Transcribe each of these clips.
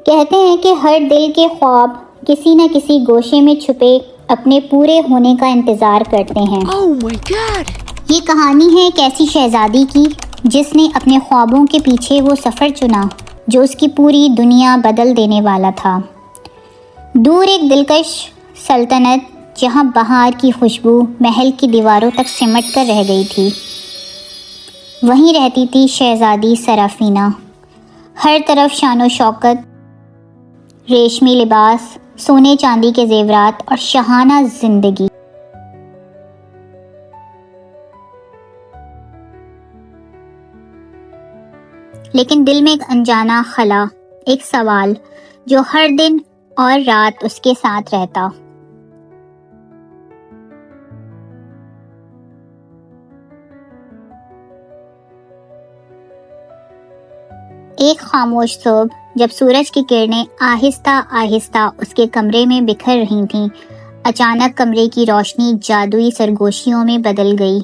کہتے ہیں کہ ہر دل کے خواب کسی نہ کسی گوشے میں چھپے اپنے پورے ہونے کا انتظار کرتے ہیں۔ Oh my God! یہ کہانی ہے ایک ایسی شہزادی کی جس نے اپنے خوابوں کے پیچھے وہ سفر چنا جو اس کی پوری دنیا بدل دینے والا تھا۔ دور ایک دلکش سلطنت جہاں بہار کی خوشبو محل کی دیواروں تک سمٹ کر رہ گئی تھی، وہیں رہتی تھی شہزادی سرافینہ۔ ہر طرف شان و شوکت، ریشمی لباس، سونے چاندی کے زیورات اور شاہانہ زندگی۔ لیکن دل میں ایک انجانا خلا، ایک سوال جو ہر دن اور رات اس کے ساتھ رہتا۔ ایک خاموش صبح جب سورج کی کرنیں آہستہ آہستہ اس کے کمرے میں بکھر رہی تھیں، اچانک کمرے کی روشنی جادوئی سرگوشیوں میں بدل گئی۔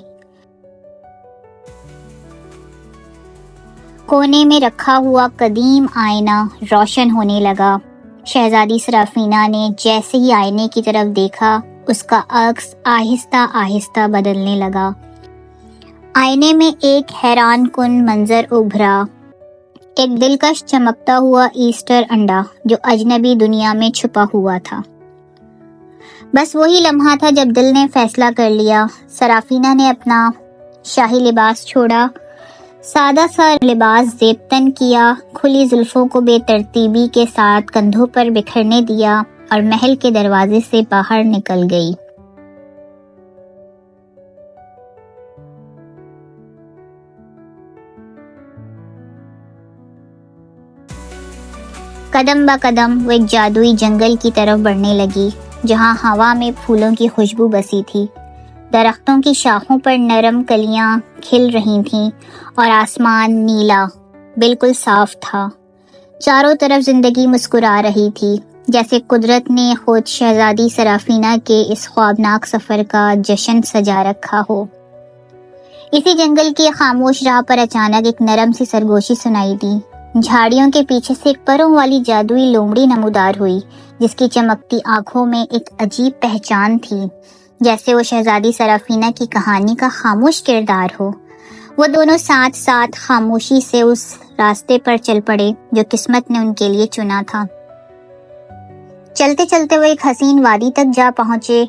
کونے میں رکھا ہوا قدیم آئینہ روشن ہونے لگا۔ شہزادی سرافینہ نے جیسے ہی آئینے کی طرف دیکھا، اس کا عکس آہستہ آہستہ بدلنے لگا۔ آئینے میں ایک حیران کن منظر ابھرا، ایک دلکش چمکتا ہوا ایسٹر انڈا جو اجنبی دنیا میں چھپا ہوا تھا۔ بس وہی لمحہ تھا جب دل نے فیصلہ کر لیا۔ سرافینہ نے اپنا شاہی لباس چھوڑا، سادہ سا لباس زیب تن کیا، کھلی زلفوں کو بے ترتیبی کے ساتھ کندھوں پر بکھرنے دیا اور محل کے دروازے سے باہر نکل گئی۔ قدم با قدم وہ ایک جادوئی جنگل کی طرف بڑھنے لگی جہاں ہوا میں پھولوں کی خوشبو بسی تھی، درختوں کی شاخوں پر نرم کلیاں کھل رہی تھیں اور آسمان نیلا بالکل صاف تھا۔ چاروں طرف زندگی مسکرا رہی تھی، جیسے قدرت نے خود شہزادی سرافینہ کے اس خوابناک سفر کا جشن سجا رکھا ہو۔ اسی جنگل کی خاموش راہ پر اچانک ایک نرم سی سرگوشی سنائی دی۔ جھاڑیوں کے پیچھے سے ایک پروں والی جادوئی لومڑی نمودار ہوئی جس کی چمکتی آنکھوں میں ایک عجیب پہچان تھی، جیسے وہ شہزادی سرافینہ کی کہانی کا خاموش کردار ہو۔ وہ دونوں ساتھ ساتھ خاموشی سے اس راستے پر چل پڑے جو قسمت نے ان کے لیے چنا تھا۔ چلتے چلتے وہ ایک حسین وادی تک جا پہنچے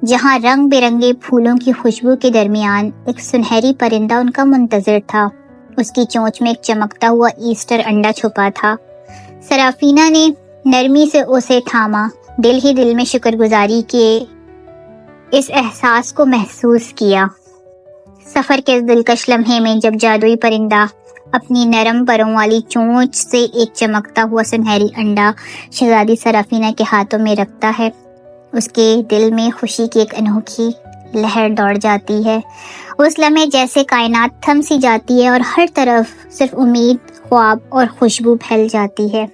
جہاں رنگ برنگے پھولوں کی خوشبو کے درمیان ایک سنہری پرندہ ان کا منتظر تھا۔ اس کی چونچ میں ایک چمکتا ہوا ایسٹر انڈا چھپا تھا۔ سرافینہ نے نرمی سے اسے تھاما، دل ہی دل میں شکر گزاری کے اس احساس کو محسوس کیا۔ سفر کے اس دلکش لمحے میں جب جادوئی پرندہ اپنی نرم پروں والی چونچ سے ایک چمکتا ہوا سنہری انڈا شہزادی سرافینہ کے ہاتھوں میں رکھتا ہے، اس کے دل میں خوشی کی ایک انوکھی لہر دوڑ جاتی ہے۔ اس لمحے جیسے کائنات تھم سی جاتی ہے اور ہر طرف صرف امید، خواب اور خوشبو پھیل جاتی ہے۔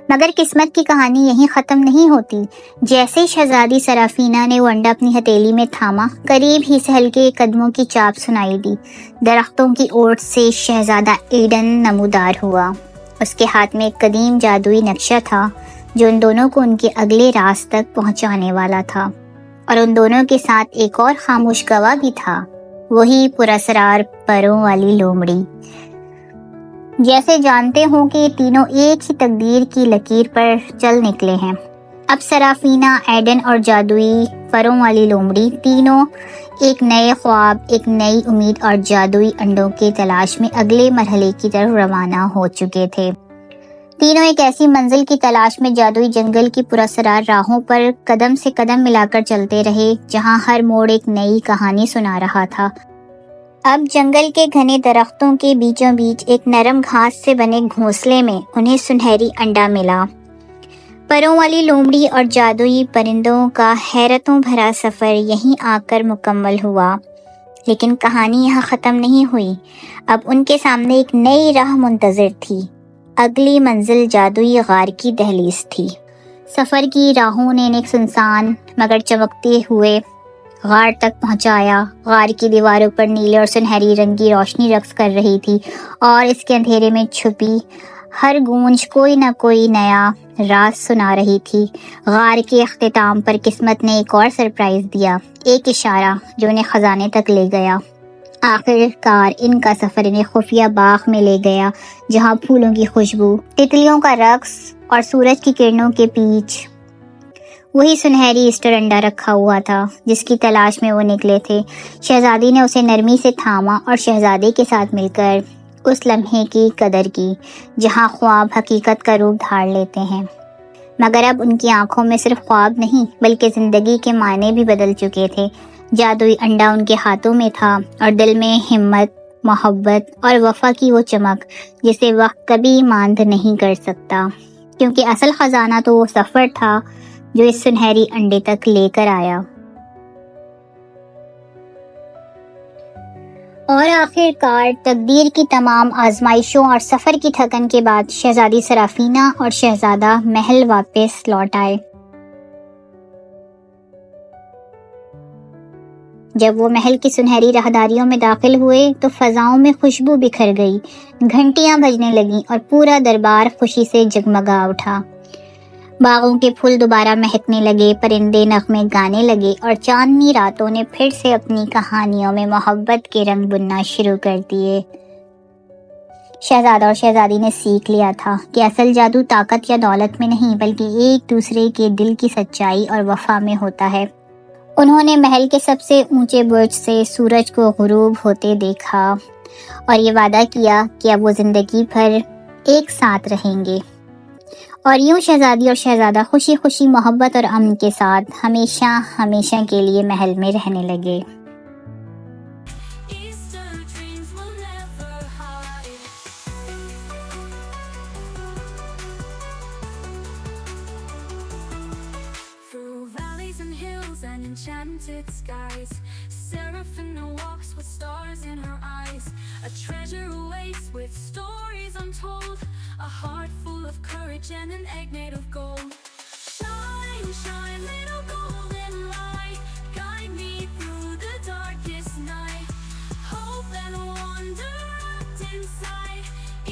مگر قسمت کی کہانی یہیں ختم نہیں ہوتی۔ جیسے شہزادی سرافینہ نے وہ انڈا اپنی ہتھیلی میں تھاما، قریب ہی سے ہلکے قدموں کی چاپ سنائی دی۔ درختوں کی اوٹ سے شہزادہ ایڈن نمودار ہوا۔ اس کے ہاتھ میں ایک قدیم جادوئی نقشہ تھا جو ان دونوں کو ان کے اگلے راز تک پہنچانے والا تھا، اور ان دونوں کے ساتھ ایک اور خاموش گواہ بھی تھا، وہی پراسرار پروں والی لومڑی۔ جیسے جانتے ہوں کہ یہ تینوں ایک ہی تقدیر کی لکیر پر چل نکلے ہیں۔ اب سرافینہ، ایڈن اور جادوئی پروں والی لومڑی تینوں ایک نئے خواب، ایک نئی امید اور جادوئی انڈوں کے تلاش میں اگلے مرحلے کی طرف روانہ ہو چکے تھے۔ تینوں ایک ایسی منزل کی تلاش میں جادوئی جنگل کی پراسرار راہوں پر قدم سے قدم ملا کر چلتے رہے، جہاں ہر موڑ ایک نئی کہانی سنا رہا تھا۔ اب جنگل کے گھنے درختوں کے بیچوں بیچ ایک نرم گھاس سے بنے گھونسلے میں انہیں سنہری انڈا ملا۔ پروں والی لومڑی اور جادوئی پرندوں کا حیرتوں بھرا سفر یہیں آ کر مکمل ہوا، لیکن کہانی یہاں ختم نہیں ہوئی۔ اب ان کے سامنے ایک نئی راہ منتظر تھی۔ اگلی منزل جادوئی غار کی دہلیز تھی۔ سفر کی راہوں نے ایک سنسان مگر چمکتے ہوئے غار تک پہنچایا۔ غار کی دیواروں پر نیلے اور سنہری رنگ کی روشنی رقص کر رہی تھی اور اس کے اندھیرے میں چھپی ہر گونج کوئی نہ کوئی نیا راز سنا رہی تھی۔ غار کے اختتام پر قسمت نے ایک اور سرپرائز دیا، ایک اشارہ جو انہیں خزانے تک لے گیا۔ آخر کار ان کا سفر انہیں خفیہ باغ میں لے گیا، جہاں پھولوں کی خوشبو، تتلیوں کا رقص اور سورج کی کرنوں کے بیچ وہی سنہری ایسٹر انڈا رکھا ہوا تھا جس کی تلاش میں وہ نکلے تھے۔ شہزادی نے اسے نرمی سے تھاما اور شہزادے کے ساتھ مل کر اس لمحے کی قدر کی جہاں خواب حقیقت کا روپ دھار لیتے ہیں۔ مگر اب ان کی آنکھوں میں صرف خواب نہیں بلکہ زندگی کے معنی بھی بدل چکے تھے۔ جادوئی انڈا ان کے ہاتھوں میں تھا اور دل میں ہمت، محبت اور وفا کی وہ چمک جسے وقت کبھی ماند نہیں کر سکتا، کیونکہ اصل خزانہ تو وہ سفر تھا جو اس سنہری انڈے تک لے کر آیا۔ اور آخر کار تقدیر کی تمام آزمائشوں اور سفر کی تھکن کے بعد شہزادی سرافینہ اور شہزادہ محل واپس لوٹ آئے۔ جب وہ محل کی سنہری راہداریوں میں داخل ہوئے تو فضاؤں میں خوشبو بکھر گئی، گھنٹیاں بجنے لگیں اور پورا دربار خوشی سے جگمگا اٹھا۔ باغوں کے پھول دوبارہ مہکنے لگے، پرندے نغمے گانے لگے اور چاندنی راتوں نے پھر سے اپنی کہانیوں میں محبت کے رنگ بننا شروع کر دیے۔ شہزادہ اور شہزادی نے سیکھ لیا تھا کہ اصل جادو طاقت یا دولت میں نہیں بلکہ ایک دوسرے کے دل کی سچائی اور وفا میں ہوتا ہے۔ انہوں نے محل کے سب سے اونچے برج سے سورج کو غروب ہوتے دیکھا اور یہ وعدہ کیا کہ اب وہ زندگی بھر ایک ساتھ رہیں گے۔ اور یوں شہزادی اور شہزادہ خوشی خوشی محبت اور امن کے ساتھ ہمیشہ ہمیشہ کے لیے محل میں رہنے لگے۔ Enchanted skies, Seraphina walks with stars in her eyes. A treasure awaits with stories untold, a heart full of courage and an egg made of gold. Shine, shine, little golden light, guide me through the darkest night. Hope and wonder wrapped inside,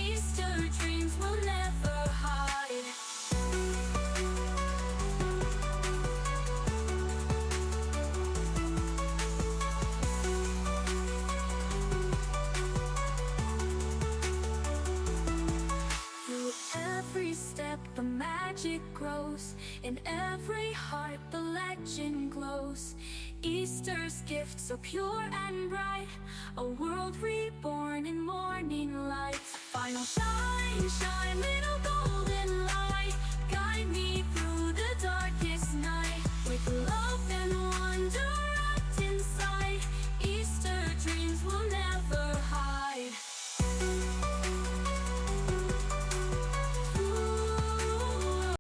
Easter dreams will never hide. Every step the magic grows, in every heart the legend glows. Easter's gift so pure and bright, a world reborn in morning light. Final shine, shine, little